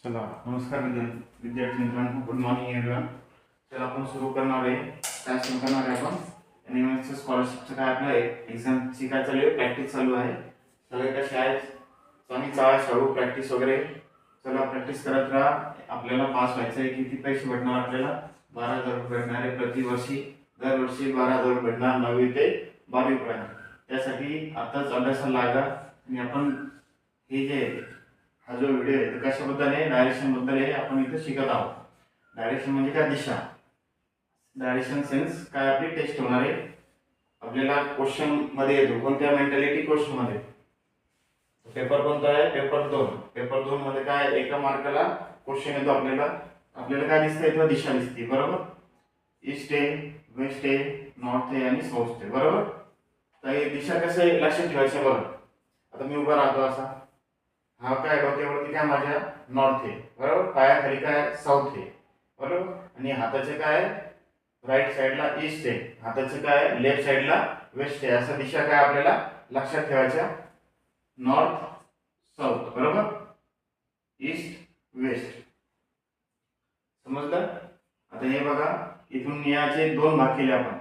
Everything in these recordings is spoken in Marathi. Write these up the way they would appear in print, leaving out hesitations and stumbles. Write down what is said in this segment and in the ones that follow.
चला नमस्कार विद्यार्थी मित्रांनो, गुड मॉर्निंग एव्हरीवन. चला आपण सुरू करणार आहे. काय सुरू करणार आहे आपण? एनएमएसचं स्कॉलरशिपचं काय आपलं एक्झामची काय चालू आहे, प्रॅक्टिस चालू आहे. सगळे कसे आहेत? चांगली चाळ शाळू प्रॅक्टिस वगैरे. चला प्रॅक्टिस करत राहा. आपल्याला पास व्हायचं आहे. किती पैसे भेटणार आपल्याला? 12,000 रुपये भेटणार आहे प्रतिवर्षी. दरवर्षी 12,000 रुपये भेटणार 9वी ते 12वी पर्यंत. त्यासाठी आताच अभ्यासाला लागा. आणि आपण हे जे हा जो व्हिडिओ आहे तो कशाबद्दल आहे? डायरेक्शन बद्दल आहे. आपण इथे शिकत आहोत. डायरेक्शन म्हणजे काय? दिशा. डायरेक्शन सेन्स काय आपली टेस्ट होणार आहे. आपल्याला क्वेश्चन मध्ये येतो. कोणत्या मेंटॅलिटी क्वेश्चन मध्ये? पेपर कोणता आहे? पेपर 2. पेपर 2 मध्ये काय एका मार्काला क्वेश्चन येतो. आपल्याला काय दिसतंय? इथं दिशा दिसते, बरोबर? ईस्ट आहे, वेस्ट आहे, नॉर्थ आहे आणि साऊथ आहे, बरोबर? तर ही दिशा कसं आहे लक्षात ठेवायचं बघा. आता मी उभा राहतो असा. हा काय डोक्यावरती काय माझ्या नॉर्थ आहे, बरोबर? पायाखाली काय साऊथ आहे, बरोबर? आणि हाताचे काय राईट साईडला ईस्ट आहे, हाताचे काय लेफ्ट साईडला वेस्ट आहे. असा दिशा काय आपल्याला लक्षात ठेवायच्या. नॉर्थ साऊथ, बरोबर? East west. समजलं? आता हे बघा, इथून याचे 2 भाग केले आपण.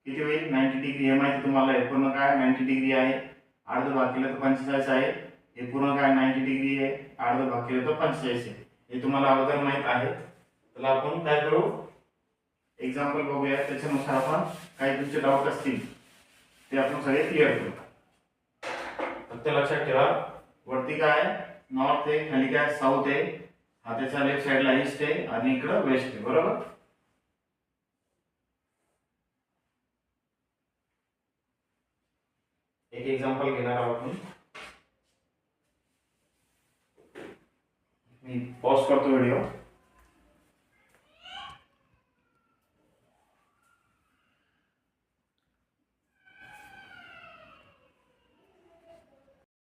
किती होईल? 90 डिग्री. हे माहिती तुम्हाला आहे. पूर्ण काय 90 डिग्री आहे. अर्ध भाग केलं तर 45 आहे. हे पूर्ण काय 90 डिग्री आहे. अर्ध भाग केलं तर 45 आहे. हे तुम्हाला अगोदर माहित आहे. तर आपण काय करू? एक्झाम्पल बघूया. त्याच्यानुसार आपण काही तुमचे डाऊट असतील ते आपण सगळे क्लिअर करू. फक्त लक्षात ठेवा, वरती काय नॉर्थ आहे, खाली काय साऊथ आहे, हाताच्या लेफ्ट साईडला ईस्ट आहे आणि इकडं वेस्ट आहे, बरोबर? एक एक्झाम्पल घेणार आहोत आपण. मी पॉज करतो व्हिडिओ.